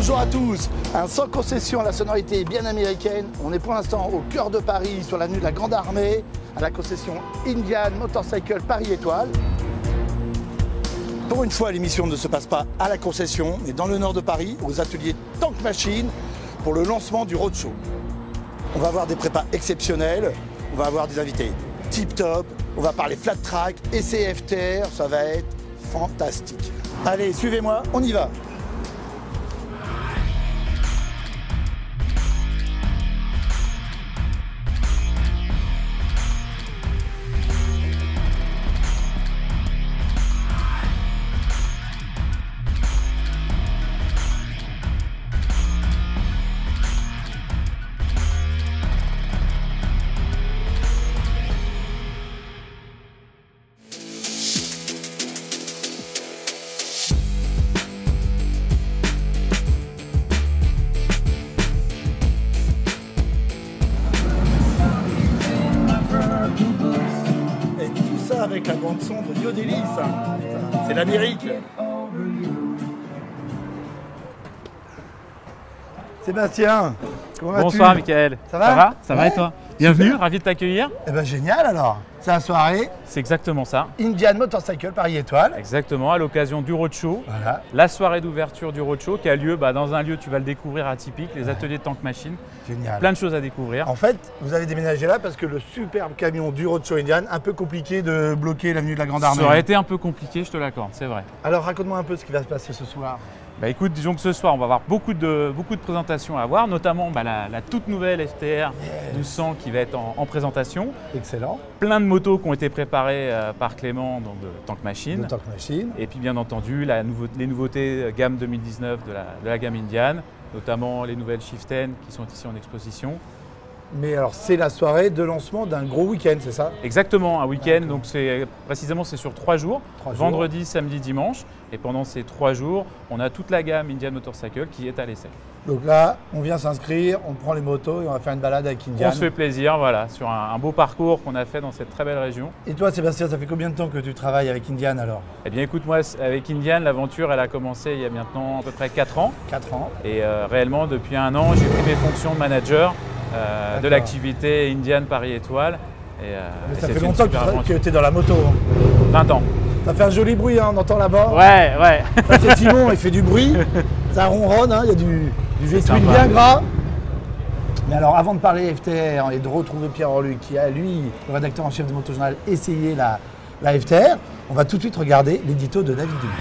Bonjour à tous, un sans concession à la sonorité bien américaine. On est pour l'instant au cœur de Paris, sur l'avenue de la Grande Armée, à la concession Indian Motorcycle Paris Étoile. Pour une fois, l'émission ne se passe pas à la concession, mais dans le nord de Paris, aux ateliers Tank Machine, pour le lancement du Roadshow. On va avoir des prépas exceptionnels, on va avoir des invités tip top, on va parler flat track, essai FTR, ça va être fantastique. Allez, suivez-moi, on y va. Avec la bande son de Yodelis, c'est l'Amérique. Sébastien, comment vas-tu? Bonsoir Mickaël. Ça va? Ça va et toi? Bienvenue, ravi de t'accueillir. Eh ben génial alors. C'est la soirée C'est exactement ça. Indian Motorcycle Paris Étoile. Exactement, à l'occasion du Roadshow. Voilà. La soirée d'ouverture du Roadshow qui a lieu dans un lieu, tu vas le découvrir, atypique, les ateliers Tank Machine. Génial. Plein de choses à découvrir. En fait, vous avez déménagé là parce que le superbe camion du Roadshow Indian, un peu compliqué de bloquer l'avenue de la Grande Armée. Ça aurait été un peu compliqué, je te l'accorde, c'est vrai. Alors raconte-moi un peu ce qui va se passer ce soir. Bah écoute, disons que ce soir, on va avoir beaucoup de présentations à voir, notamment la toute nouvelle FTR 1200 qui va être en présentation. Excellent. Plein de motos qui ont été préparées par Clément, donc de Tank Machine. De Tank Machine. Et puis bien entendu, les nouveautés gamme 2019 de la gamme Indian, notamment les nouvelles Shift 10 qui sont ici en exposition. Mais alors c'est la soirée de lancement d'un gros week-end, c'est ça? Exactement, un week-end, donc précisément c'est sur 3 jours, 3 jours. Vendredi, samedi, dimanche. Et pendant ces 3 jours, on a toute la gamme Indian Motorcycle qui est à l'essai. Donc là, on vient s'inscrire, on prend les motos et on va faire une balade avec Indian. On se fait plaisir, voilà, sur un beau parcours qu'on a fait dans cette très belle région. Et toi Sébastien, ça fait combien de temps que tu travailles avec Indian alors? Eh bien écoute, moi avec Indian, l'aventure elle a commencé il y a maintenant à peu près 4 ans. 4 ans. Et réellement depuis 1 an, j'ai pris mes fonctions de manager de l'activité Indian Paris Étoile. Mais ça fait longtemps que tu es dans la moto. 20 ans. Ça fait un joli bruit, hein, on entend là-bas. Ouais, ouais. Ça c'est Simon, il fait du bruit, ça ronronne, hein, il y a du V-twin bien gras. Mais alors avant de parler FTR et de retrouver Pierre-Luc qui a lui, le rédacteur en chef de Motojournal, essayé la FTR, on va tout de suite regarder l'édito de David Dumont.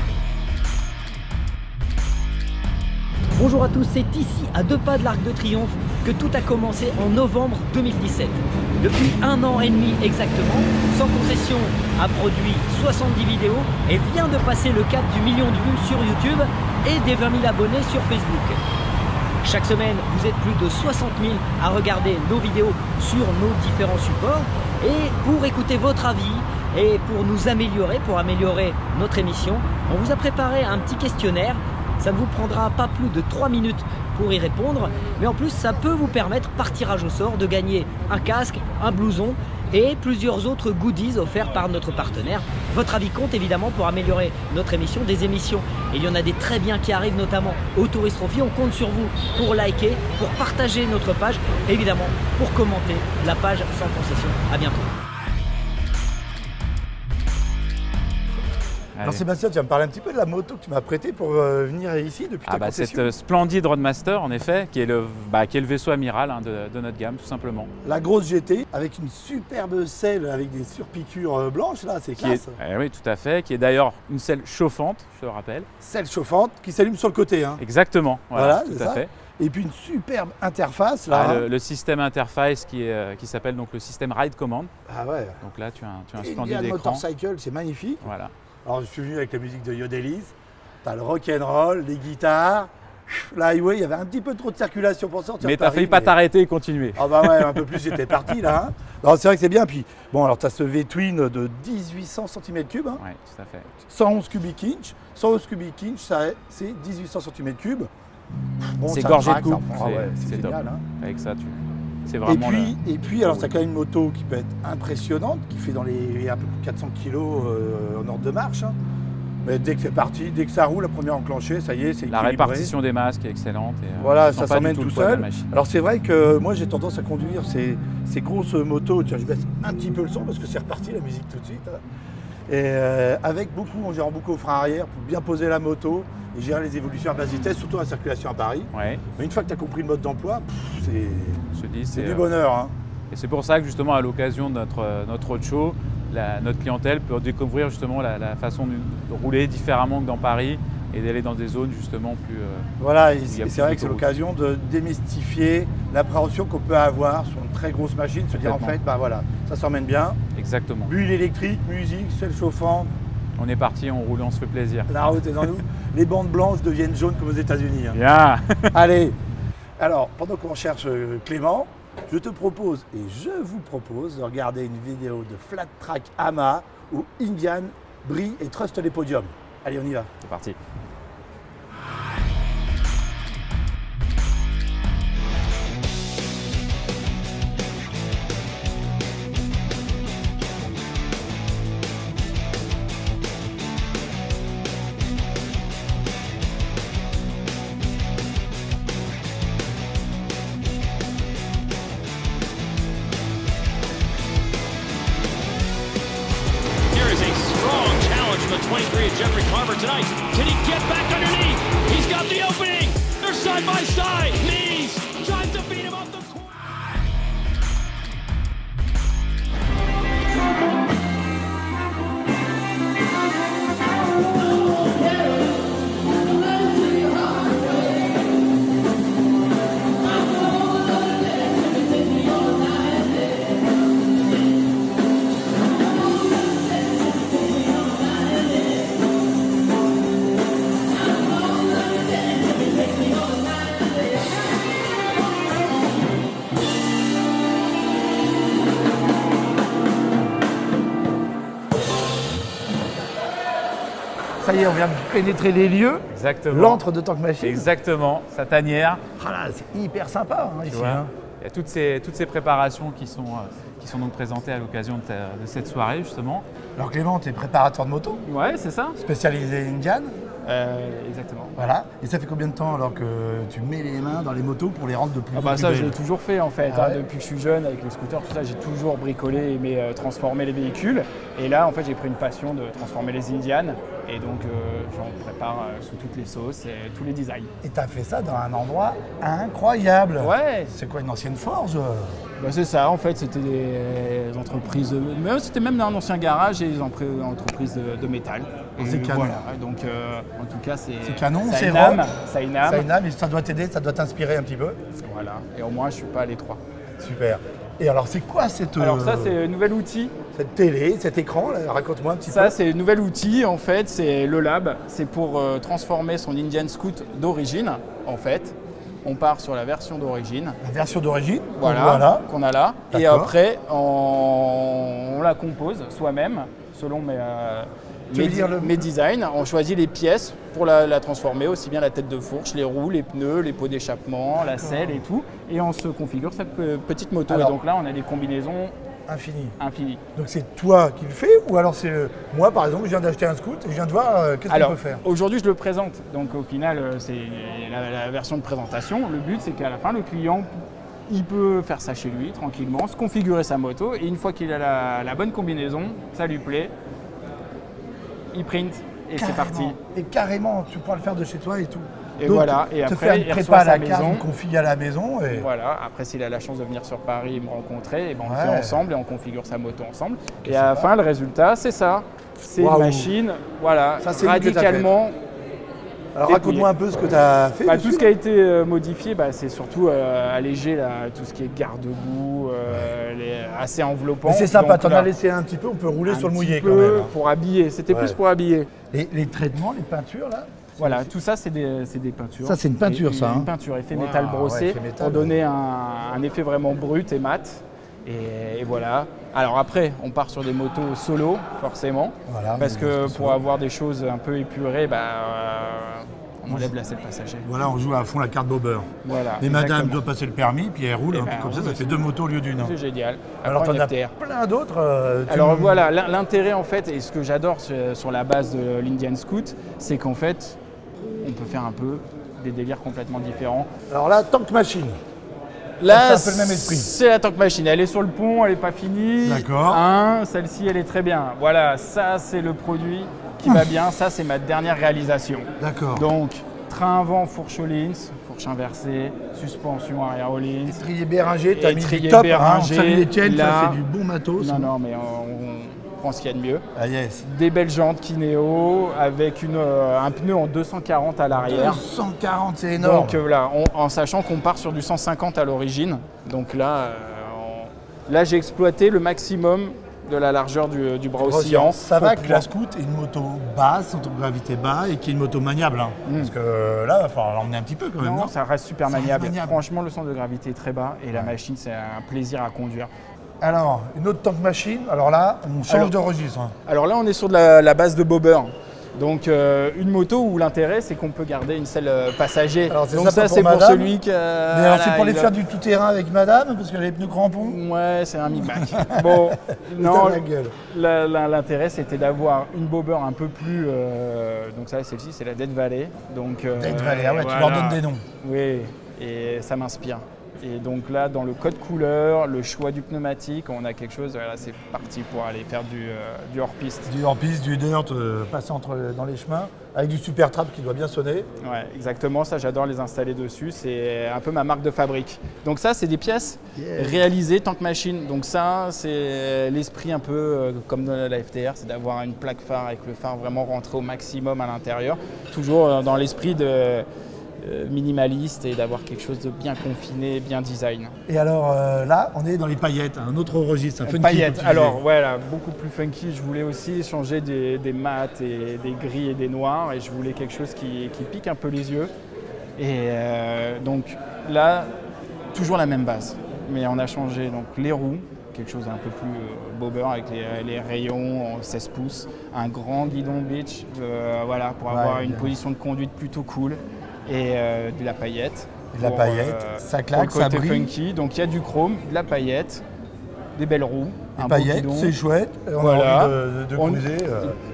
Bonjour à tous, c'est ici, à 2 pas de l'Arc de Triomphe, que tout a commencé en novembre 2017. Depuis 1 an et demi exactement, Sans Concession a produit 70 vidéos et vient de passer le cap du 1 million de vues sur YouTube et des 20 000 abonnés sur Facebook. Chaque semaine, vous êtes plus de 60 000 à regarder nos vidéos sur nos différents supports. Et pour écouter votre avis et pour nous améliorer, pour améliorer notre émission, on vous a préparé un petit questionnaire. Ça ne vous prendra pas plus de 3 minutes pour y répondre, mais en plus ça peut vous permettre par tirage au sort de gagner un casque, un blouson et plusieurs autres goodies offerts par notre partenaire. Votre avis compte évidemment pour améliorer notre émission, des émissions. Et il y en a des très bien qui arrivent, notamment au Tourist Trophy. On compte sur vous pour liker, pour partager notre page, et évidemment pour commenter la page Sans Concession. À bientôt. Alors Sébastien, tu vas me parler un petit peu de la moto que tu m'as prêtée pour venir ici depuis ta concession. Cette splendide Roadmaster en effet, qui est le vaisseau amiral de notre gamme tout simplement. La grosse GT avec une superbe selle avec des surpiqûres blanches là, c'est classe. Oui tout à fait, qui est d'ailleurs une selle chauffante, je te le rappelle. Selle chauffante qui s'allume sur le côté. Hein. Exactement, voilà tout à fait. Et puis une superbe interface là. Le système interface qui s'appelle donc le système Ride Command. Ah ouais. Donc là tu as un splendide Indian écran. Motorcycle, c'est magnifique. Voilà. Alors je suis venu avec la musique de Yodelis, tu as le rock'n'roll, les guitares, l'highway, il y avait un petit peu trop de circulation pour sortir. Mais tu n'as failli pas t'arrêter et continuer. Ah bah ouais, un peu plus j'étais parti là. Hein. Non, c'est vrai que c'est bien, puis bon alors tu as ce V-twin de 1800 cm3. Hein. Oui, tout à fait. 111 cubic inch, 111 cubic inch c'est 1800 cm3. Bon, c'est gorgé de coupe, c'est génial. Hein. Avec ça c'est vraiment et puis alors, tu as quand même une moto qui peut être impressionnante, qui fait dans les un peu plus de 400 kg en ordre de marche. Hein. Mais dès que c'est parti, dès que ça roule, la première enclenchée, ça y est, c'est équilibré. La répartition des masques est excellente. Et, voilà, on ça sent pas s'emmène du tout le poids de la seul. machine. Alors c'est vrai que moi j'ai tendance à conduire ces grosses motos. Tiens, je baisse un petit peu le son parce que c'est reparti la musique tout de suite. Hein. Et avec beaucoup, en gérant beaucoup au frein arrière pour bien poser la moto et gérer les évolutions à basse vitesse, surtout en circulation à Paris. Ouais. Mais une fois que tu as compris le mode d'emploi, Je te dis, c'est du bonheur. Hein. Et c'est pour ça que justement à l'occasion de notre roadshow, notre clientèle peut découvrir justement la façon de rouler différemment que dans Paris et d'aller dans des zones justement plus… Voilà, et c'est c'est vrai que c'est l'occasion de démystifier l'appréhension qu'on peut avoir sur une très grosse machine, se dire en fait, bah voilà, ça s'emmène bien. Exactement. Bulle électrique, musique, selle chauffante. On est parti, on roule, on se fait plaisir. La route est dans nous. Les bandes blanches deviennent jaunes comme aux États-Unis. Hein. Bien. Allez, alors pendant qu'on cherche Clément, je te propose et je vous propose de regarder une vidéo de Flat Track Ama où Indian brille et truste les podiums. Allez, on y va. C'est parti. The 23 of Jeffrey Carver tonight. Can he get back underneath? He's got the opening. They're side by side. Knees. Tries to beat him off the corner. Ça y est, on vient de pénétrer les lieux. Exactement. L'antre de Tank Machine. Exactement, sa tanière. Ah là, c'est hyper sympa hein, ici. vois. Hein. Il y a toutes ces préparations qui sont donc présentées à l'occasion de cette soirée justement. Alors Clément, tu es préparateur de moto, Ouais, c'est ça. spécialisé Indian. Exactement. Voilà. Et ça fait combien de temps alors que tu mets les mains dans les motos pour les rendre de plus en plus Ça, je belles? l'ai toujours fait en fait. Ah ouais. Depuis que je suis jeune, avec les scooters, tout ça, j'ai toujours bricolé et aimé transformer les véhicules. Et là, en fait, j'ai pris une passion de transformer les Indian. Et donc, j'en prépare sous toutes les sauces et tous les designs. Et tu as fait ça dans un endroit incroyable. Ouais. C'est quoi, une ancienne forge? C'est ça, en fait, c'était des entreprises, mais c'était même dans un ancien garage et des entreprises de métal. Et C'est canon. voilà, donc en tout cas, c'est canon, ça a c'est une âme, rock. ça a une âme. Ça a une âme et ça doit t'aider, ça doit t'inspirer un petit peu. Voilà, et au moins, je suis pas à l'étroit. Super. Et alors, c'est quoi cette, Alors ça, c'est un nouvel outil. cette télé, cet écran là? Raconte-moi un petit peu. Ça, c'est un nouvel outil, en fait, c'est le lab. C'est pour transformer son Indian Scoot d'origine, en fait. On part sur la version d'origine, La version d'origine, voilà, qu'on a là. Et D'accord. après, on la compose soi-même, selon Tu veux dire mes designs. On choisit les pièces pour la transformer, aussi bien la tête de fourche, les roues, les pneus, les pots d'échappement, la selle et tout. Et on se configure cette petite moto. Alors, et donc là, on a des combinaisons infini. infinies. Donc c'est toi qui le fais ou alors c'est moi par exemple, je viens d'acheter un scoot et je viens de voir qu'est-ce qu'on Alors, peut faire. aujourd'hui, je le présente. Donc, au final, c'est la version de présentation. Le but, c'est qu'à la fin, le client, il peut faire ça chez lui, tranquillement, se configurer sa moto. Et une fois qu'il a la bonne combinaison, ça lui plaît, il print et c'est parti. Et carrément, tu pourras le faire de chez toi et tout. Et Donc, voilà, et te après, faire une il prépa reçoit à la sa carte, maison. une config à la maison. Et... Voilà, après, s'il a la chance de venir sur Paris et me rencontrer, et ben, on Ouais. le fait ensemble et on configure sa moto ensemble. Ok, et à la sympa. fin, le résultat, c'est ça. C'est Waouh. une machine, voilà, Ça, c'est lui que t'as radicalement. Alors dépouillé. raconte-moi un peu ce que tu as fait. Tout dessus. ce qui a été modifié, c'est surtout alléger tout ce qui est garde-boue, assez enveloppant. Mais c'est sympa, Donc t'en là, as laissé un petit peu, on peut rouler un sur le petit mouillé peu quand même. hein. pour habiller, c'était Ouais. plus pour habiller. Les traitements, les peintures là. Voilà, tout ça c'est des peintures. Ça, c'est une peinture, Et- ça, hein. Une peinture, effet Waouh, métal ouais, brossé, effet métal, pour donner un effet vraiment brut et mat. Et voilà. Alors après, on part sur des motos solo, forcément. Voilà, Parce des que motos pour solo. avoir des choses un peu épurées, on on enlève la selle passager. Voilà, on joue à fond la carte bobber. Voilà. Et madame exactement. doit passer le permis, puis elle roule, Eh hein, ben, comme ça oui, fait 2 motos au lieu d'une. C'est génial. Alors Après, t'en as FTR. plein d'autres. Alors voilà, l'intérêt en fait, et ce que j'adore sur la base de l'Indian Scout, c'est qu'en fait, on peut faire un peu des délires complètement différents. Alors là, Tank Machine. Là, c'est un peu le même esprit. C'est la Tank Machine. Elle est sur le pont, elle n'est pas finie. D'accord. Celle-ci, elle est très bien. Voilà, ça, c'est le produit qui va bien. Ça, c'est ma dernière réalisation. D'accord. Donc, train avant, fourche Öhlins, fourche inversée, suspension arrière Öhlins. Étrier Béringer, t'as mis du Étrier top, Béringer, on salue les tiennes, ça là. c'est du bon matos. Non, non, mais on prend ce qu'il y a de mieux. Ah yes. Des belles jantes Kineo avec un pneu en 240 à l'arrière. 240, c'est énorme. Donc voilà, en sachant qu'on part sur du 150 à l'origine. Donc là, là j'ai exploité le maximum de la largeur du bras oscillant. Ça va pour que la pouvoir- Scout est une moto basse, centre de gravité bas et qui est une moto maniable. Hein. Parce que là, il va falloir l'emmener un petit peu quand même. Non, Non, ça reste super Ça reste maniable. maniable. Franchement, le centre de gravité est très bas et la machine, c'est un plaisir à conduire. Alors, une autre Tank Machine. Alors là, on change Alors- de registre. Hein. Alors là, on est sur de la base de bobber. Donc une moto où l'intérêt, c'est qu'on peut garder une selle passager. Alors, c'est Donc ça ça, pour c'est pour madame. celui qui... Mais alors, c'est pour les faire du tout-terrain avec madame, parce qu'elle a les pneus crampons. Ouais, c'est un micmac. Bon, non, la gueule. l'intérêt c'était d'avoir une bobber un peu plus. Donc ça, celle-ci, c'est la Dead Valley. Donc Dead Valley, ah ouais, tu voilà. leur donnes des noms. Oui, et ça m'inspire. Et donc là, dans le code couleur, le choix du pneumatique, on a quelque chose. Voilà, c'est parti pour aller faire du hors-piste. Du hors-piste, du dirt, passer dans les chemins, avec du super trap qui doit bien sonner. Ouais, exactement. Ça, j'adore les installer dessus. C'est un peu ma marque de fabrique. Donc ça, c'est des pièces réalisées Tank Machine. Donc ça, c'est l'esprit un peu comme dans la FTR, c'est d'avoir une plaque phare avec le phare vraiment rentré au maximum à l'intérieur. Toujours dans l'esprit de minimaliste et d'avoir quelque chose de bien confiné, bien design. Et alors là, on est dans les paillettes, un autre registre, un funky. Paillettes. comme tu Alors disais. voilà, beaucoup plus funky. Je voulais aussi changer des mats et des gris et des noirs et je voulais quelque chose qui pique un peu les yeux. Et donc là, toujours la même base, mais on a changé donc les roues, quelque chose un peu plus bobber avec les rayons en 16 pouces, un grand guidon beach, voilà, pour avoir une position de conduite plutôt cool. Et de la paillette. De la paillette, ça claque, pour le ça côté brille. funky. Donc il y a du chrome, de la paillette, des belles roues, Les un beau paillettes, guidon. c'est chouette, et on Voilà. a envie de On- cruiser.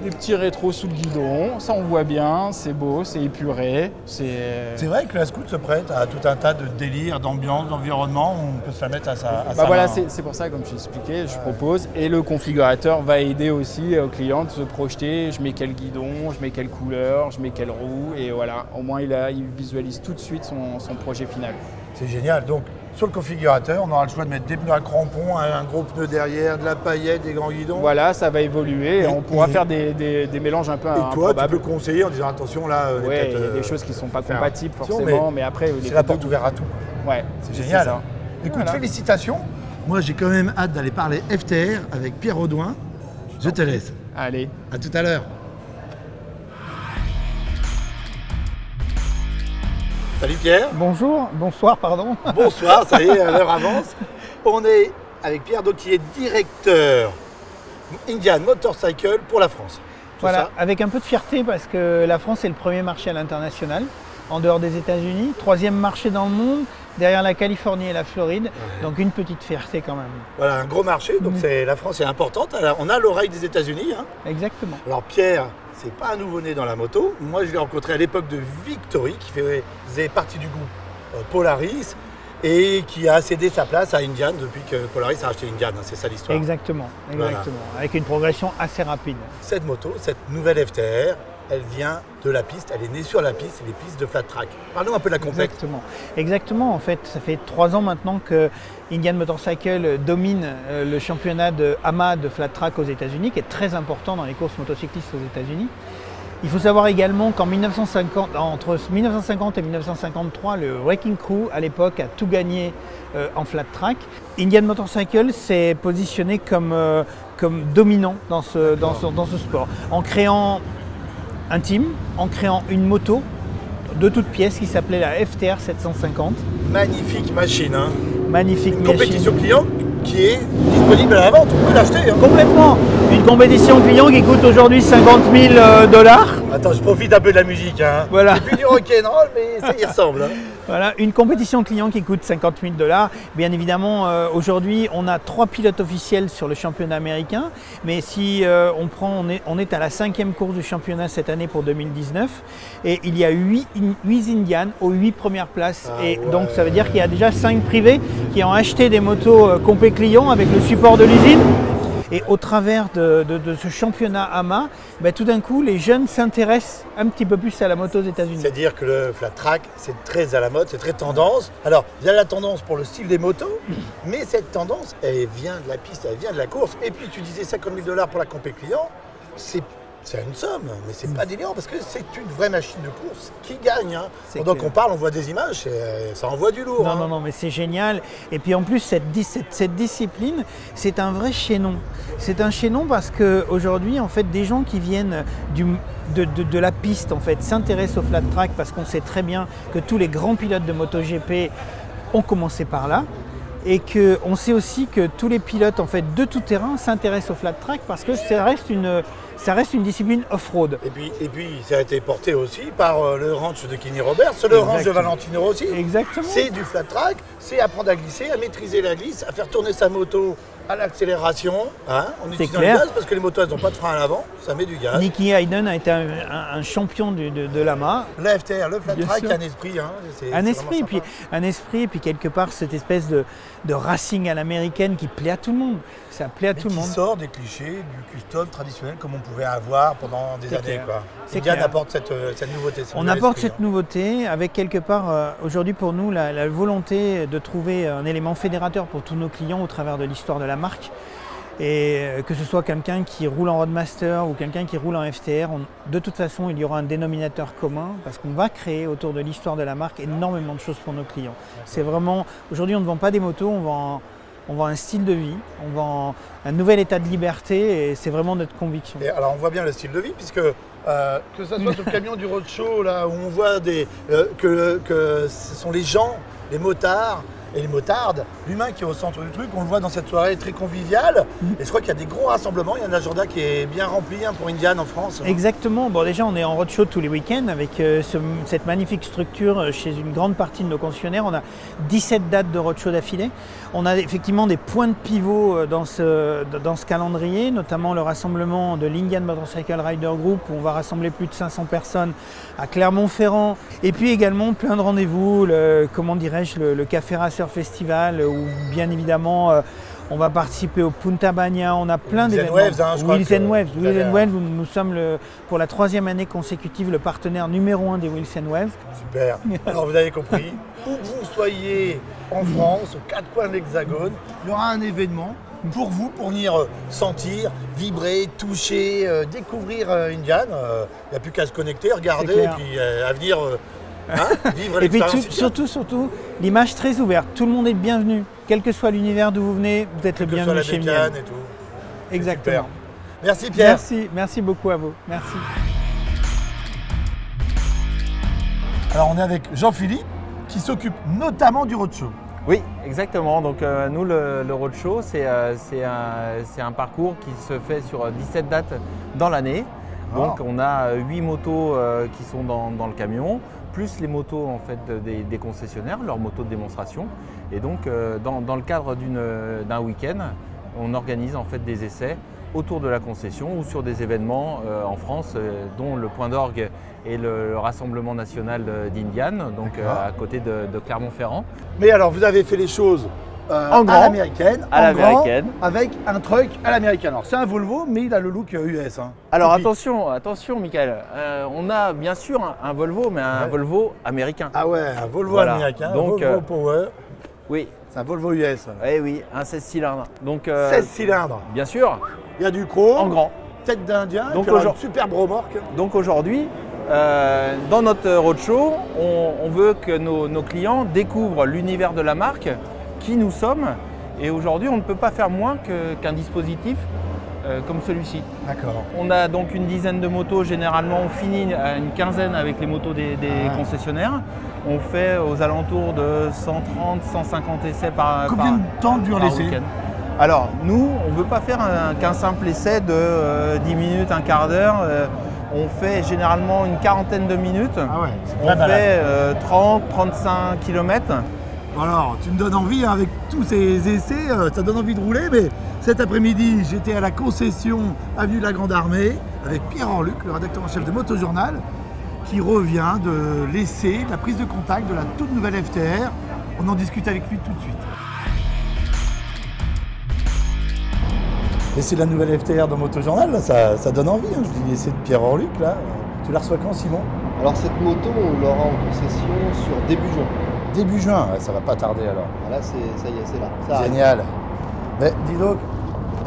Des petits rétros sous le guidon, ça on voit bien, c'est beau, c'est épuré. C'est vrai que la Scout se prête à tout un tas de délires, d'ambiance, d'environnement, où on peut se la mettre à sa Bah voilà, main. c'est pour ça, comme je t'ai expliqué, je propose. Et le configurateur va aider aussi au client de se projeter. Je mets quel guidon, je mets quelle couleur, je mets quelle roue. Et voilà, au moins il visualise tout de suite son projet final. C'est génial. Donc, sur le configurateur, on aura le choix de mettre des pneus à crampons, un gros pneu derrière, de la paillette, des grands guidons. Voilà, ça va évoluer et Et- on pourra et- faire des mélanges un peu Et toi, tu improbables. peux conseiller en disant attention là, Ouais, peut-être, il y a des choses qui ne sont pas faire compatibles attention, forcément, mais après... les c'est la photos- porte ouverte à tout. Ouais, C'est génial. ça. Écoute, Voilà. félicitations. Moi, j'ai quand même hâte d'aller parler FTR avec Pierre Audouin. Je te laisse. Allez. À tout à l'heure. Salut Pierre. Bonjour, bonsoir, pardon. Bonsoir, ça y est, l'heure avance. On est avec Pierre, donc, qui est directeur Indian Motorcycle pour la France. C'est Voilà, ça avec un peu de fierté parce que la France est le premier marché à l'international, en dehors des États-Unis, troisième marché dans le monde, derrière la Californie et la Floride. Donc une petite fierté quand même. Voilà, un gros marché, donc la France est importante. Alors, on a l'oreille des États-Unis. Hein. Exactement. Alors Pierre, c'est pas un nouveau-né dans la moto. Moi, je l'ai rencontré à l'époque de Victory, qui faisait partie du groupe Polaris et qui a cédé sa place à Indian depuis que Polaris a acheté Indian. Hein, c'est ça l'histoire. Exactement, Voilà. exactement. Avec une progression assez rapide. Cette moto, cette nouvelle FTR, elle vient de la piste, elle est née sur la piste, c'est les pistes de flat track. Parlons un peu de la compète. Exactement. Exactement, en fait, ça fait 3 ans maintenant que Indian Motorcycle domine le championnat de AMA de flat track aux États-Unis, qui est très important dans les courses motocyclistes aux États-Unis. Il faut savoir également qu'en 1950, entre 1950 et 1953, le Wrecking Crew, à l'époque, a tout gagné en flat track. Indian Motorcycle s'est positionné comme dominant dans ce sport, en créant un team, en créant une moto de toutes pièces qui s'appelait la FTR 750. Magnifique machine. Hein. Magnifique Une machine. compétition client qui est disponible à la vente, on peut l'acheter. Hein. Complètement. Une compétition client qui coûte aujourd'hui 50 000 $. Attends, je profite un peu de la musique. Hein. Voilà. C'est plus du rock'n'roll, mais ça y ressemble. Hein. Voilà, une compétition client qui coûte 50 000 $. Bien évidemment, aujourd'hui, on a 3 pilotes officiels sur le championnat américain. Mais si on est à la 5e course du championnat cette année pour 2019. Et il y a 8 Indians aux 8 premières places. Et ouais. Donc ça veut dire qu'il y a déjà 5 privés qui ont acheté des motos complet client avec le support de l'usine. Et au travers de ce championnat AMA, ben, tout d'un coup, les jeunes s'intéressent un petit peu plus à la moto aux États-Unis. C'est-à-dire que le flat track, c'est très à la mode, c'est très tendance. Alors, il y a la tendance pour le style des motos, mais cette tendance, elle vient de la piste, elle vient de la course. Et puis, tu disais 50 000 $ pour la compé client, c'est une somme, mais c'est pas délirant parce que c'est une vraie machine de course qui gagne. Hein. Pendant qu'on parle, on voit des images, ça envoie du lourd. Non, hein. non, mais c'est génial. Et puis en plus, cette discipline, c'est un vrai chaînon. C'est un chaînon parce qu'aujourd'hui, en fait, des gens qui viennent de la piste en fait, s'intéressent au flat track parce qu'on sait très bien que tous les grands pilotes de MotoGP ont commencé par là. Et qu'on sait aussi que tous les pilotes en fait, de tout terrain s'intéressent au flat track parce que ça reste une discipline off-road. Et puis, ça a été porté aussi par le ranch de Kenny Roberts, le ranch de Valentino Rossi. Exactement. C'est du flat track, c'est apprendre à glisser, à maîtriser la glisse, à faire tourner sa moto à l'accélération, hein, en utilisant le gaz, parce que les motos, elles n'ont pas de frein à l'avant, ça met du gaz. Nicky Hayden a été un champion de l'AMA. Le FTR, le flat track, un esprit. Hein, un esprit, et puis quelque part cette espèce de racing à l'américaine qui plaît à tout le monde. Ça plaît à tout le monde. Qui sort des clichés du custom traditionnel comme on pouvait avoir pendant des années. Indian apporte cette nouveauté. On apporte cette nouveauté avec quelque part, aujourd'hui pour nous, la volonté de trouver un élément fédérateur pour tous nos clients au travers de l'histoire de la marque. Et que ce soit quelqu'un qui roule en Roadmaster ou quelqu'un qui roule en FTR, de toute façon il y aura un dénominateur commun parce qu'on va créer autour de l'histoire de la marque énormément de choses pour nos clients. C'est vraiment, aujourd'hui on ne vend pas des motos, on vend un style de vie, on vend un nouvel état de liberté et c'est vraiment notre conviction. Et alors on voit bien le style de vie puisque que ça soit sur le camion du roadshow là où on voit que ce sont les gens, les motards et les motardes, l'humain qui est au centre du truc, on le voit dans cette soirée très conviviale. Et je crois qu'il y a des gros rassemblements, il y a un agenda qui est bien rempli hein, pour Indian en France. Exactement, bon déjà on est en roadshow tous les week-ends avec cette magnifique structure chez une grande partie de nos concessionnaires. On a 17 dates de roadshow d'affilée. On a effectivement des points de pivot dans ce calendrier, notamment le rassemblement de l'Indian Motorcycle Rider Group où on va rassembler plus de 500 personnes à Clermont-Ferrand. Et puis également plein de rendez-vous, le Café Racer Festival où bien évidemment on va participer au Punta Bagna, on a plein d'événements. Wheels and Waves, nous sommes pour la 3e année consécutive le partenaire numéro 1 des Wheels and Waves. Super, alors vous avez compris, où que vous soyez en France, aux 4 coins de l'Hexagone, il y aura un événement pour vous, pour venir sentir, vibrer, toucher, découvrir Indian. Il n'y a plus qu'à se connecter, regarder et puis à venir vivre l'expérience. Et puis surtout, l'image très ouverte. Tout le monde est le bienvenu. Quel que soit l'univers d'où vous venez, vous êtes le bienvenu chez Indian. Et tout. Exactement. Super. Merci Pierre. Merci beaucoup à vous. Merci. Alors on est avec Jean-Philippe qui s'occupe notamment du roadshow. Oui, exactement. Donc nous, le roadshow, c'est un parcours qui se fait sur 17 dates dans l'année. Donc on a 8 motos qui sont dans le camion, plus les motos en fait, des concessionnaires, leurs motos de démonstration. Et donc dans le cadre d'un week-end, on organise en fait des essais autour de la concession ou sur des événements en France, dont le Point d'Orgue et le Rassemblement National d'Indian, donc à côté de Clermont-Ferrand. Mais alors vous avez fait les choses à l'américaine, avec un truck à l'américaine. Alors c'est un Volvo, mais il a le look US. Hein. Alors attention Michael, on a bien sûr un Volvo, mais un Volvo américain. Ah ouais, un Volvo américain, donc, Volvo Power. Oui. C'est un Volvo US. Oui, un 16 cylindres. Donc, 16 cylindres. Bien sûr. Il y a du chrome. En grand. Tête d'Indien, donc une superbe remorque. Donc aujourd'hui, dans notre roadshow, on veut que nos clients découvrent l'univers de la marque, qui nous sommes. Et aujourd'hui, on ne peut pas faire moins qu'un dispositif comme celui-ci. D'accord. On a donc une dizaine de motos, généralement on finit à une quinzaine avec les motos des concessionnaires. On fait aux alentours de 130-150 essais par Combien de temps dure l'essai? Alors, nous, on ne veut pas faire qu'un simple essai de 10 minutes, un quart d'heure. On fait généralement une quarantaine de minutes. Ah ouais, on fait 30-35 km. Alors, tu me donnes envie, hein, avec tous ces essais, ça donne envie de rouler, mais cet après-midi, j'étais à la concession Avenue de la Grande Armée avec Pierre Orluc, le rédacteur en chef de Motojournal, qui revient de l'essai, de la prise de contact de la toute nouvelle FTR. On en discute avec lui tout de suite. Et c'est la nouvelle FTR dans Motojournal, là, ça donne envie. Hein. Je dis l'essai de Pierre Orluc, là. Tu la reçois quand, Simon? Alors cette moto, on l'aura en concession sur début juin. Début juin, ouais, ça va pas tarder alors. Là, ça y est, c'est là. Ça génial. Mais dis donc,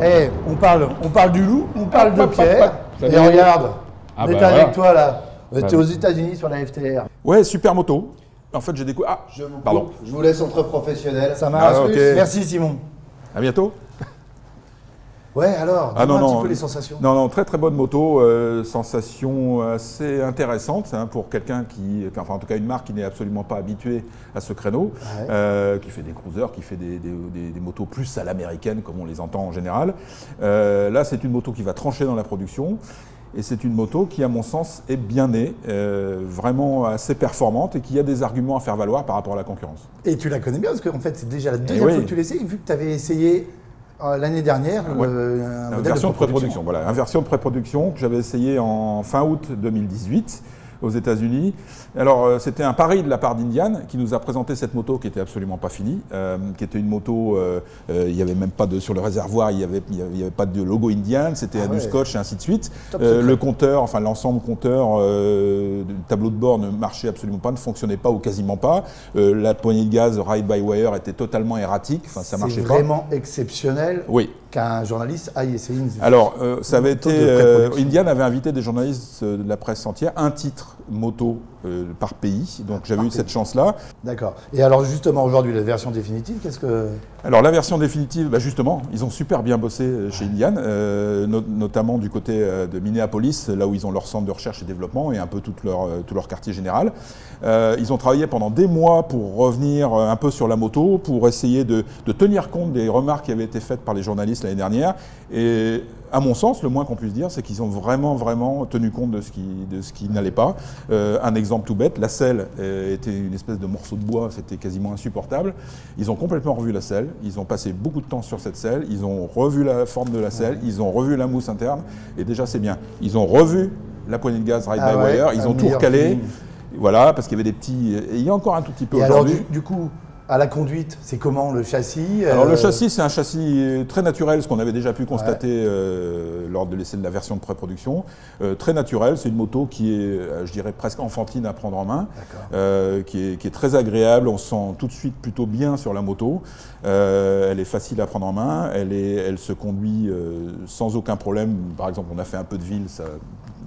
hey, on parle du loup, on parle de Pierre. Et regarde, on est avec toi là. On était aux États-Unis sur la FTR. Ouais, super moto. En fait, j'ai découvert. Ah, pardon. Je vous laisse entre professionnels. Ça marche. Ah, okay. Merci Simon. À bientôt. Ouais, alors, dis-moi un petit peu les sensations. Non, très très bonne moto, sensation assez intéressante hein, pour quelqu'un enfin en tout cas une marque qui n'est absolument pas habituée à ce créneau, qui fait des cruisers, qui fait des motos plus à l'américaine comme on les entend en général. Là, c'est une moto qui va trancher dans la production. Et c'est une moto qui, à mon sens, est bien née, vraiment assez performante et qui a des arguments à faire valoir par rapport à la concurrence. Et tu la connais bien parce qu'en fait, c'est déjà la deuxième fois que tu l'essayes, vu que tu avais essayé l'année dernière une version de pré-production. Voilà, une version de pré-production que j'avais essayé en fin août 2018 aux États-Unis. Alors, c'était un pari de la part d'Indian qui nous a présenté cette moto qui était absolument pas finie, qui était une moto, il n'y avait même pas sur le réservoir, il n'y avait pas de logo Indian, c'était du scotch et ainsi de suite. Le compteur, enfin l'ensemble compteur du tableau de bord ne marchait absolument pas, ne fonctionnait pas ou quasiment pas. La poignée de gaz ride-by-wire était totalement erratique, enfin ça marchait pas. C'est vraiment exceptionnel. Oui. Qu'un journaliste aille essayer une Alors, ça avait été. Indian avait invité des journalistes de la presse entière, un titre moto par pays, donc j'avais eu cette chance-là. D'accord. Et alors, justement, aujourd'hui, la version définitive, qu'est-ce que. Alors, la version définitive, bah justement, ils ont super bien bossé chez Indian, notamment du côté de Minneapolis, là où ils ont leur centre de recherche et développement et un peu tout leur quartier général. Ils ont travaillé pendant des mois pour revenir un peu sur la moto, pour essayer de tenir compte des remarques qui avaient été faites par les journalistes l'année dernière. Et à mon sens, le moins qu'on puisse dire, c'est qu'ils ont vraiment tenu compte de ce qui n'allait pas. Un exemple tout bête, la selle était une espèce de morceau de bois, c'était quasiment insupportable. Ils ont complètement revu la selle, ils ont passé beaucoup de temps sur cette selle, ils ont revu la forme de la selle, ils ont revu la mousse interne, et déjà c'est bien. Ils ont revu la poignée de gaz ride-by-wire, ils ont tout recalé. Voilà, parce qu'il y avait des petits... Et il y a encore un tout petit peu aujourd'hui. Alors du coup, à la conduite, c'est comment le châssis Alors le châssis, c'est un châssis très naturel, ce qu'on avait déjà pu constater lors de l'essai de la version de pré-production. Très naturel, c'est une moto qui est, je dirais, presque enfantine à prendre en main, qui est très agréable, on se sent tout de suite plutôt bien sur la moto. Elle est facile à prendre en main, elle se conduit sans aucun problème. Par exemple, on a fait un peu de ville,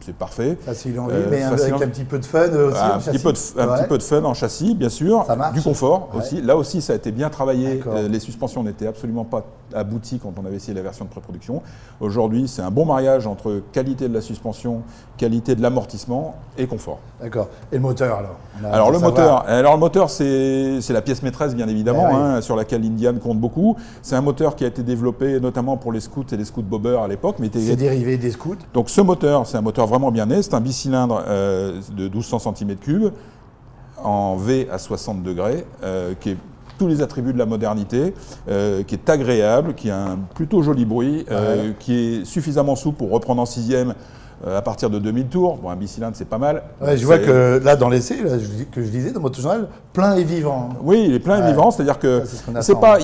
c'est parfait. Facile en ville, mais avec un petit peu de fun aussi en châssis. Un petit peu de fun en châssis, bien sûr. Ça marche. Du confort aussi. Là aussi, ça a été bien travaillé. Les suspensions n'étaient absolument pas abouties quand on avait essayé la version de pré-production. Aujourd'hui, c'est un bon mariage entre qualité de la suspension, qualité de l'amortissement et confort. D'accord. Et le moteur alors Alors le moteur, c'est la pièce maîtresse, bien évidemment, sur laquelle Indian compte beaucoup. C'est un moteur qui a été développé notamment pour les scouts et les scouts bobber à l'époque. C'est dérivé des scouts. Donc ce moteur, c'est un moteur vraiment bien né. C'est un bicylindre de 1200 cm3 en V à 60 degrés, qui est tous les attributs de la modernité, qui est agréable, qui a un plutôt joli bruit, qui est suffisamment souple pour reprendre en sixième à partir de 2000 tours. Bon, un bicylindre, c'est pas mal. Ouais, je vois que là, dans l'essai que je disais dans Motojournal, plein et vivant. Oui, il est plein et vivant, c'est-à-dire que il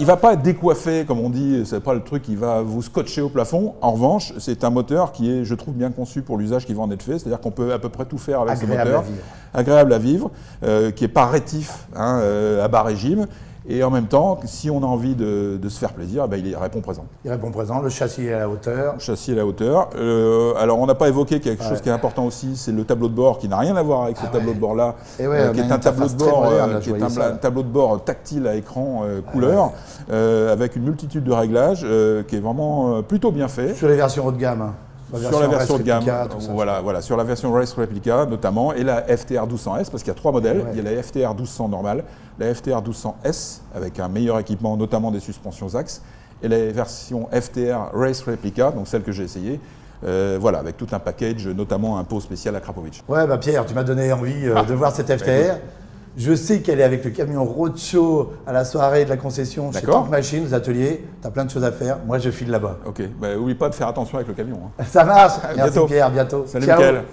ne va pas être décoiffé, comme on dit, c'est pas le truc qui va vous scotcher au plafond. En revanche, c'est un moteur qui est, je trouve, bien conçu pour l'usage qui va en être fait, c'est-à-dire qu'on peut à peu près tout faire avec ce moteur. Agréable à vivre, qui n'est pas rétif, à bas régime. Et en même temps, si on a envie de se faire plaisir, il répond présent. Il répond présent, le châssis est à la hauteur. Le châssis est à la hauteur. Alors, on n'a pas évoqué quelque chose qui est important aussi, c'est le tableau de bord qui n'a rien à voir avec ce tableau de bord-là, qui est un tableau de bord tactile à écran couleur, avec une multitude de réglages, qui est vraiment plutôt bien fait. Sur les versions haut de gamme. Sur la version de gamme, voilà, sur la version Race Replica notamment, et la FTR 1200S, parce qu'il y a trois modèles. Il y a la FTR 1200 normale, la FTR 1200S, avec un meilleur équipement, notamment des suspensions Zax, et la version FTR Race Replica, donc celle que j'ai essayée. Voilà, avec tout un package, notamment un pot spécial à Krapovic. Ouais, bah Pierre, tu m'as donné envie de voir cette FTR. Je sais qu'elle est avec le camion roadshow à la soirée de la concession chez Tank Machine, aux ateliers. Tu as plein de choses à faire. Moi, je file là-bas. Ok, bah, oublie pas de faire attention avec le camion. Hein. Ça marche. Merci bientôt. Pierre, à bientôt. Salut Ciao. Mickaël.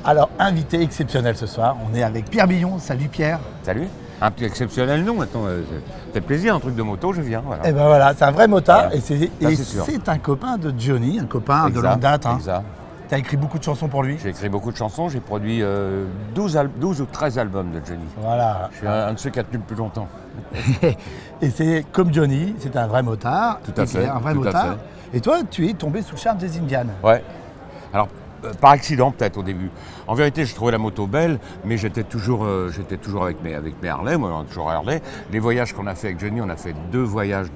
Alors, invité exceptionnel ce soir, on est avec Pierre Billon. Salut Pierre. Salut. Un petit exceptionnel, non. Attends, ça fait plaisir, un truc de moto, je viens. Voilà. Et ben voilà, c'est un vrai motard. Voilà. Et c'est un copain de Johnny, un copain de longue date. Hein. Exact. Tu as écrit beaucoup de chansons pour lui. J'ai écrit beaucoup de chansons, j'ai produit 12 ou 13 albums de Johnny. Voilà. Je suis un de ceux qui a tenu le plus longtemps. Et c'est comme Johnny, c'est un vrai motard. Tout à fait. Un vrai motard. Et toi, tu es tombé sous le charme des Indians. Ouais. Alors, par accident peut-être au début. En vérité, je trouvais la moto belle, mais j'étais toujours avec mes Harley, moi on a toujours Harley. Les voyages qu'on a fait avec Johnny, on a fait deux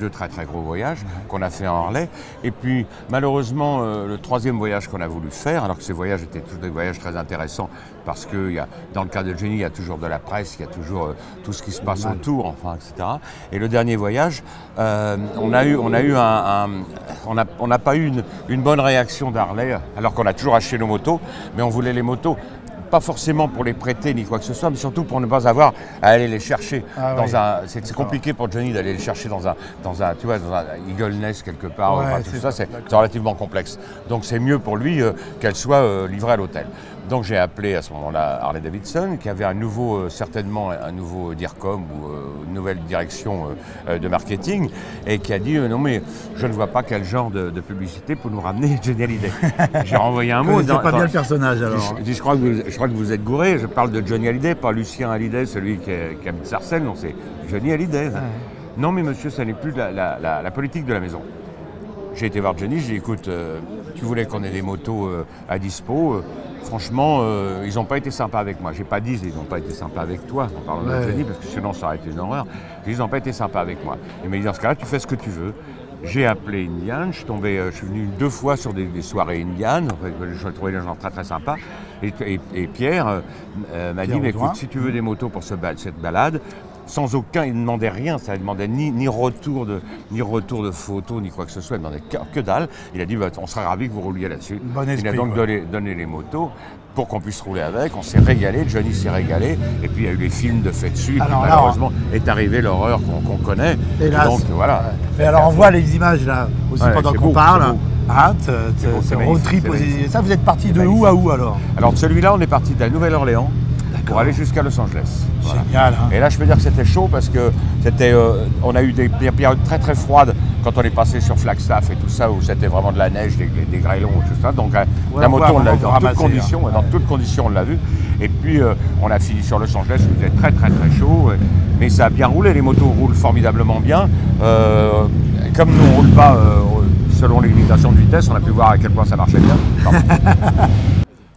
très très gros voyages qu'on a fait en Harley. Et puis malheureusement, le troisième voyage qu'on a voulu faire, alors que ces voyages étaient tous des voyages très intéressants, parce que dans le cas de Johnny, il y a toujours de la presse, il y a toujours tout ce qui se passe autour, enfin, etc. Et le dernier voyage, on n'a pas eu une bonne réaction d'Harley, alors qu'on a toujours acheté nos motos, mais on voulait les motos pas forcément pour les prêter ni quoi que ce soit, mais surtout pour ne pas avoir à aller les chercher c'est compliqué pour Johnny d'aller les chercher dans un Eagle Nest quelque part. Tout ça, c'est relativement complexe. Donc c'est mieux pour lui qu'elle soit livrée à l'hôtel. Donc j'ai appelé à ce moment-là Harley Davidson, qui avait certainement un nouveau DIRCOM ou une nouvelle direction de marketing, et qui a dit non mais je ne vois pas quel genre de publicité pour nous ramener Johnny Hallyday. J'ai renvoyé un mot. C'est pas bien le personnage alors. Je crois que vous êtes gouré, je parle de Johnny Hallyday, pas Lucien Hallyday, celui qui habite Sarcelles, non, c'est Johnny Hallyday. Non mais monsieur, ça n'est plus la politique de la maison. J'ai été voir Johnny, j'ai dit écoute, tu voulais qu'on ait des motos à dispo, franchement, ils n'ont pas été sympas avec moi. J'ai pas dit ils n'ont pas été sympas avec toi, en parlant de Johnny, parce que sinon ça aurait été une horreur. J'ai dit ils n'ont pas été sympas avec moi. Il m'a dit dans ce cas-là, tu fais ce que tu veux. J'ai appelé Indian, je suis venu 2 fois sur des soirées Indian, je trouvais les gens très très sympas. Et Pierre m'a dit, mais écoute, si tu veux des motos pour cette balade, sans aucun, il ne demandait rien, ça ne demandait ni retour de photos, ni quoi que ce soit, il ne demandait que dalle. Il a dit, on serait ravis que vous rouliez là-dessus. Il a donc donné les motos pour qu'on puisse rouler avec, on s'est régalé, Johnny s'est régalé, et puis il y a eu les films de fait dessus, et puis malheureusement est arrivée l'horreur qu'on connaît. Hélas. Donc voilà. Mais alors on voit les images là, aussi pendant qu'on parle. C'est road trip. Ça, vous êtes parti de où à où alors? Alors de celui-là, on est parti de la Nouvelle-Orléans pour aller jusqu'à Los Angeles. Voilà. Génial. Hein. Et là, je peux dire que c'était chaud parce que on a eu des périodes très très froides quand on est passé sur Flagstaff et tout ça, où c'était vraiment de la neige, des grêlons et tout ça. Donc la moto, on l'a vu dans toutes conditions, dans toutes conditions, on l'a vu. Et puis on a fini sur Los Angeles, où c'était très très très chaud. Mais ça a bien roulé, les motos roulent formidablement bien. Comme nous, on ne roule pas selon les limitations de vitesse, on a pu voir à quel point ça marchait bien.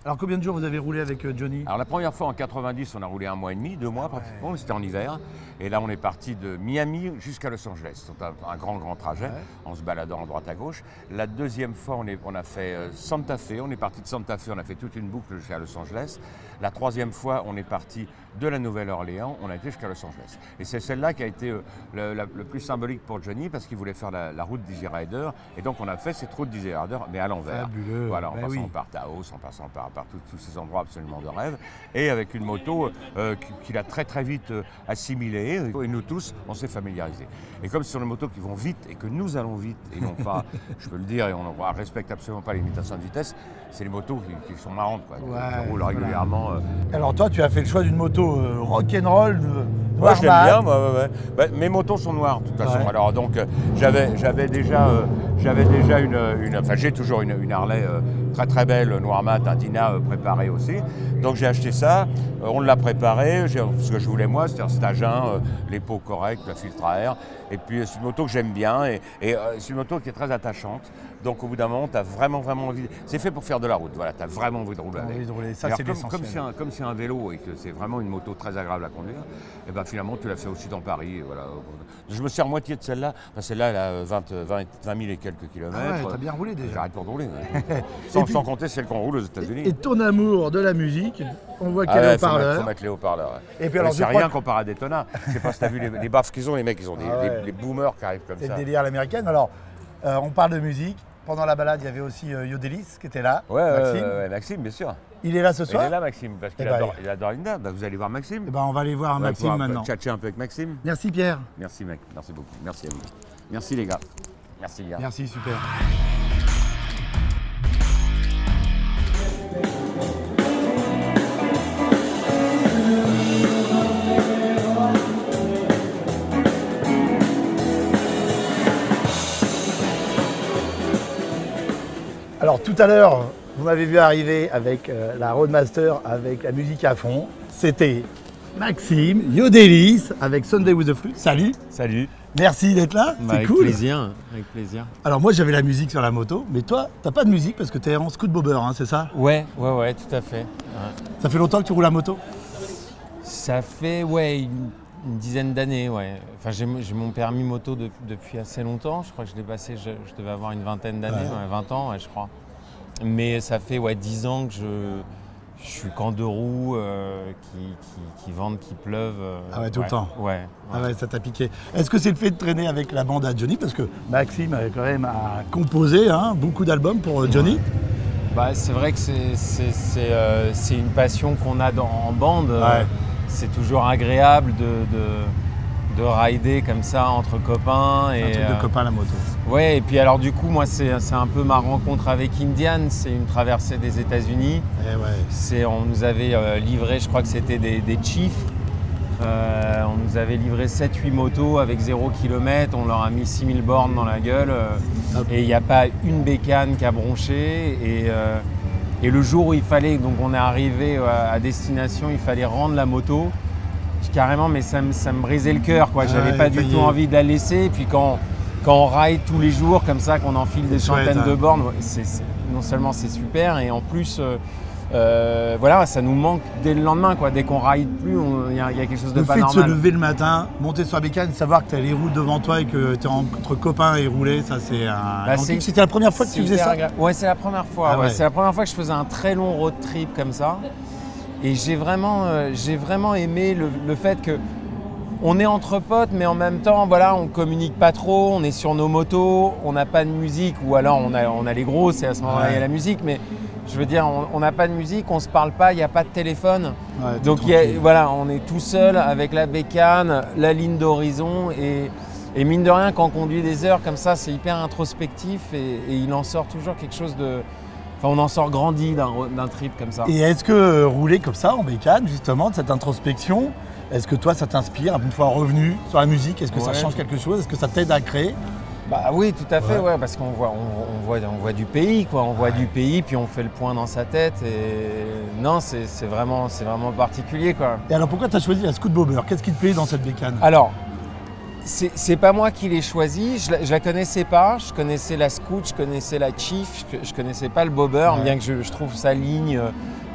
Alors combien de jours vous avez roulé avec Johnny? Alors la première fois en 90, on a roulé 1 mois et demi, 2 mois pratiquement, c'était en hiver. Et là on est parti de Miami jusqu'à Los Angeles. C'est un grand trajet, en se baladant à droite à gauche. La deuxième fois on a fait Santa Fe, on est parti de Santa Fe, on a fait toute une boucle jusqu'à Los Angeles. La troisième fois on est parti de la Nouvelle-Orléans, on a été jusqu'à Los Angeles. Et c'est celle-là qui a été le plus symbolique pour Johnny, parce qu'il voulait faire la route d'Easy Rider. Et donc on a fait cette route d'Easy Rider, mais à l'envers. Fabuleux. Voilà, en passant par Taos, en passant par tous ces endroits absolument de rêve. Et avec une moto qu'il a très très vite assimilée. Et nous tous, on s'est familiarisés. Et comme ce sont des motos qui vont vite et que nous allons vite, et non pas, je peux le dire, et on ne respecte absolument pas les limitations de vitesse, c'est les motos qui sont marrantes, quoi, qui roulent régulièrement. Alors toi, tu as fait le choix d'une moto rock'n'roll, moi je l'aime bien, bah, mes motos sont noires de toute façon. Alors donc j'avais déjà enfin j'ai toujours une Harley très très belle, noir mat, un Dyna préparé aussi. Donc j'ai acheté ça, on l'a préparé, ce que je voulais moi, c'était un stagin, les pots corrects, le filtre à air. Et puis c'est une moto que j'aime bien et c'est une moto qui est très attachante. Donc au bout d'un moment, tu as vraiment envie. C'est fait pour faire de la route, voilà, tu as vraiment envie de rouler avec. Ça, c'est comme c'est un vélo et que c'est vraiment une moto très agréable à conduire, et ben finalement, tu l'as fait aussi dans Paris. Et voilà. Je me sers moitié de celle-là. Enfin, celle-là, elle a 20 000 et quelques kilomètres. Ah ouais, t'as bien roulé déjà. J'arrête pas de rouler. Sans compter celle qu'on roule aux États-Unis. Et ton amour de la musique, on voit qu'il y a les haut-parleurs. Il faut mettre les haut-parleurs. Ouais. Et puis alors, c'est rien comparé à Daytona. Je sais pas si tu as vu les baffes qu'ils ont, les mecs, ils ont des boomers qui arrivent comme ça. C'est le délire à l'américaine. Alors, on parle de musique. Pendant la balade, il y avait aussi Yodelis qui était là. Ouais, Maxime, bien sûr. Il est là ce soir. Il est là, Maxime, parce qu'il adore Linda. Bah, vous allez voir Maxime. On va aller voir Maxime maintenant. Tchatcher un peu avec Maxime. Merci Pierre. Merci mec, merci beaucoup. Merci à vous. Merci les gars. Merci gars. Merci, super. Alors tout à l'heure, vous m'avez vu arriver avec la Roadmaster, avec la musique à fond. C'était Maxime, Yodelis, avec Sunday with the Flute. Salut. Salut. Merci d'être là, c'est cool. Avec plaisir. Alors moi j'avais la musique sur la moto, mais toi, t'as pas de musique parce que t'es en scoot bobber, hein, c'est ça? Ouais, tout à fait. Ouais. Ça fait longtemps que tu roules la moto? Ça fait, une dizaine d'années, ouais. Enfin, j'ai mon permis moto depuis assez longtemps. Je crois que je l'ai passé, je devais avoir une vingtaine d'années, 20 ans, je crois. Mais ça fait 10 ans que je suis qu'en deux roues, qui vendent, qui pleuvent. Ah ouais, tout le temps. Ouais. Ah ouais, ça t'a piqué. Est-ce que c'est le fait de traîner avec la bande à Johnny? Parce que Maxime quand même a composé beaucoup d'albums pour Johnny. C'est vrai que c'est une passion qu'on a en bande. Ouais. C'est toujours agréable de rider comme ça entre copains. Un truc de copain la moto. Ouais, et puis alors du coup, moi c'est un peu ma rencontre avec Indian, c'est une traversée des États-Unis. On nous avait livré, je crois que c'était des Chiefs. On nous avait livré 7-8 motos avec 0 km, on leur a mis 6000 bornes dans la gueule. Et il n'y a pas une bécane qui a bronché. Et le jour où il fallait, donc on est arrivé à destination, il fallait rendre la moto. Carrément, mais ça me brisait le cœur, quoi. J'avais pas du tout envie de la laisser. Et puis quand on ride tous les jours comme ça, qu'on enfile des centaines de bornes, non seulement c'est super, et en plus, ça nous manque dès le lendemain, quoi. Dès qu'on ride plus, il y a quelque chose de pas normal. Le fait de se lever le matin, monter sur la bécane, savoir que tu as les roues devant toi et que tu es entre copains et rouler, ça c'est un... C'était la première fois que tu faisais ça? Ouais, c'est la première fois. C'est la première fois que je faisais un très long road trip comme ça. Et j'ai vraiment aimé le fait que on est entre potes, mais en même temps, on communique pas trop, on est sur nos motos, on n'a pas de musique, ou alors on a les grosses et à ce moment-là il y a la musique, mais je veux dire, on n'a pas de musique, on se parle pas, il n'y a pas de téléphone. Donc on est tout seul avec la bécane, la ligne d'horizon, et mine de rien, quand on conduit des heures comme ça, c'est hyper introspectif et il en sort toujours quelque chose de... Enfin, on en sort grandi d'un trip comme ça. Et est-ce que rouler comme ça en bécane, justement, de cette introspection, est-ce que toi ça t'inspire, une fois revenu sur la musique, est-ce que ça change quelque chose? Est-ce que ça t'aide à créer? Oui, tout à fait, parce qu'on voit du pays, quoi. On voit du pays, puis on fait le point dans sa tête. Et non, c'est vraiment particulier, quoi. Et alors pourquoi tu as choisi la Scoot Bobber? Qu'est-ce qui te plaît dans cette bécane? Alors, c'est pas moi qui l'ai choisi, je la connaissais pas. Je connaissais la Scoot, je connaissais la Chief, je connaissais pas le Bobber, bien que je trouve sa ligne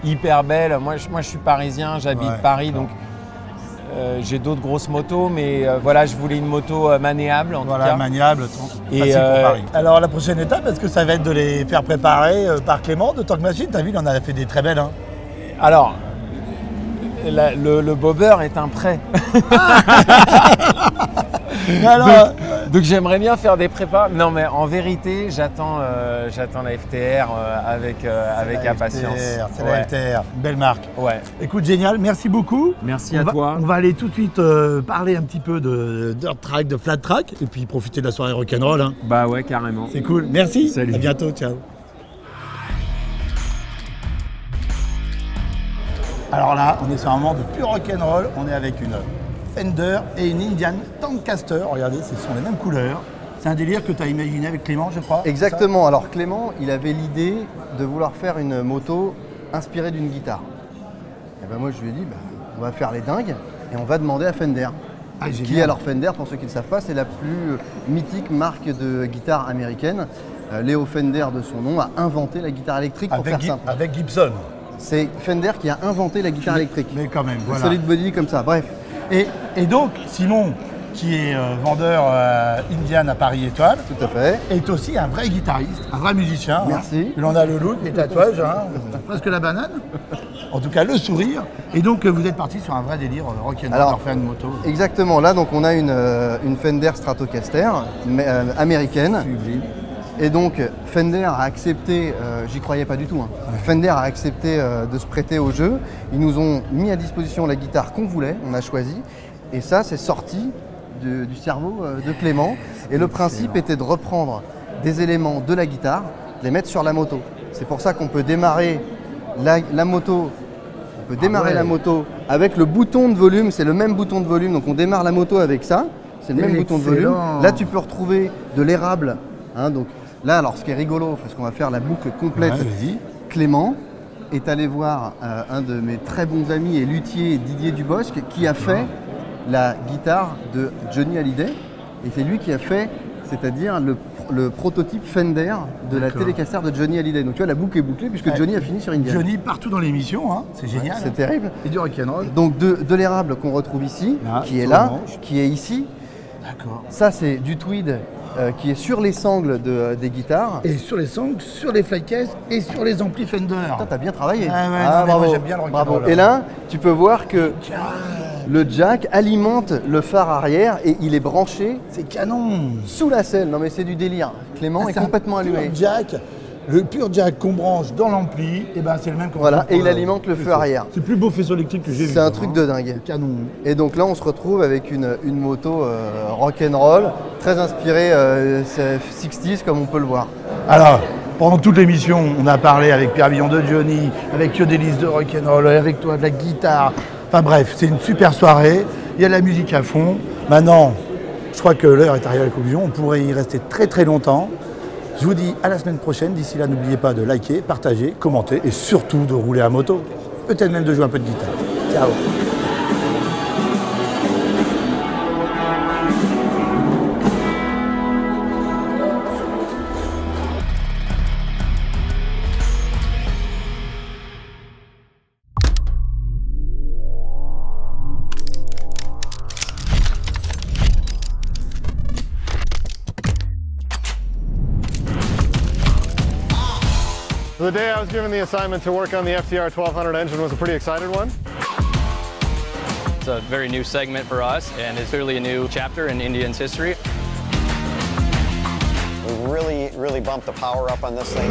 hyper belle. Moi je suis parisien, j'habite Paris, donc j'ai d'autres grosses motos, mais je voulais une moto maniable en tout cas. Maniable, facile pour Paris. Alors la prochaine étape, est-ce que ça va être de les faire préparer par Clément de Tank Machine? T'as vu, il en a fait des très belles. Alors, le Bobber est un prêt. Donc j'aimerais bien faire des prépas. Non, mais en vérité, j'attends la FTR avec impatience. C'est la FTR, une belle marque. Ouais. Écoute, génial, merci beaucoup. Merci à toi. On va aller tout de suite parler un petit peu de dirt track, de flat track, et puis profiter de la soirée rock'n'roll. Bah ouais, carrément. C'est cool, merci. Salut. À bientôt, ciao. Alors là, on est sur un moment de pur rock'n'roll. On est avec une Fender et une Indian Tankcaster. Regardez, ce sont les mêmes couleurs. C'est un délire que tu as imaginé avec Clément, je crois. Exactement. Alors Clément, il avait l'idée de vouloir faire une moto inspirée d'une guitare. Et ben moi, je lui ai dit, on va faire les dingues et on va demander à Fender. Qui est alors Fender, pour ceux qui ne le savent pas, c'est la plus mythique marque de guitare américaine. Léo Fender, de son nom, a inventé la guitare électrique pour faire simple. Avec Gibson. C'est Fender qui a inventé la guitare électrique. Mais quand même, voilà. Solid body comme ça, bref. Et donc, Simon, qui est vendeur Indian à Paris Étoile. Tout à fait. Est aussi un vrai guitariste, un vrai musicien. Merci. Il en a le look, les tatouages, presque la banane. En tout cas, le sourire. Et donc, vous êtes parti sur un vrai délire rock'n'roll pour faire une moto. Exactement. Là, donc, on a une Fender Stratocaster américaine. Sublime. Et donc, Fender a accepté, j'y croyais pas du tout, Fender a accepté de se prêter au jeu. Ils nous ont mis à disposition la guitare qu'on voulait, on a choisi. Et ça, c'est sorti du cerveau de Clément. Et le principe était de reprendre des éléments de la guitare, les mettre sur la moto. C'est pour ça qu'on peut démarrer la moto. On peut démarrer la moto avec le bouton de volume, c'est le même bouton de volume. Donc on démarre la moto avec ça, c'est le même bouton de volume. Là, tu peux retrouver de l'érable. Donc là, alors ce qui est rigolo, parce qu'on va faire la boucle complète, Clément est allé voir un de mes très bons amis et luthier, Didier Dubosc, qui a fait la guitare de Johnny Hallyday. Et c'est lui qui a fait, c'est-à-dire le prototype Fender de la Telecaster de Johnny Hallyday. Donc tu vois, la boucle est bouclée puisque Johnny a fini sur Indian. Johnny partout dans l'émission, c'est génial. C'est terrible. Et du rock'n'roll. Donc de l'érable qu'on retrouve ici, qui est là, qui est ici. D'accord. Ça, c'est du tweed qui est sur les sangles des guitares. Et sur les sangles, sur les flycases et sur les amplis Fender. T'as bien travaillé. Bravo. Moi, j'aime bien le rock'n'roll. Et là, tu peux voir que le jack alimente le phare arrière et il est branché. C'est canon. Sous la selle. Non mais c'est du délire. Clément est complètement allumé. Le pur jack qu'on branche dans l'ampli, c'est le même qu'on Voilà, et il alimente le feu arrière. C'est le plus beau faisceau électrique que j'ai vu. C'est un truc de dingue. Canon. Et donc là, on se retrouve avec une moto rock'n'roll, très inspirée 60s comme on peut le voir. Alors, pendant toute l'émission, on a parlé avec Pierre Villon de Johnny, avec Yodelis de rock'n'roll, avec toi de la guitare. Enfin bref, c'est une super soirée. Il y a de la musique à fond. Maintenant, je crois que l'heure est arrivée à la conclusion. On pourrait y rester très très longtemps. Je vous dis à la semaine prochaine. D'ici là, n'oubliez pas de liker, partager, commenter et surtout de rouler à moto. Peut-être même de jouer un peu de guitare. Ciao. The day I was given the assignment to work on the FTR 1200 engine was a pretty exciting one. It's a very new segment for us, and it's clearly a new chapter in Indian's history. We really bumped the power up on this thing.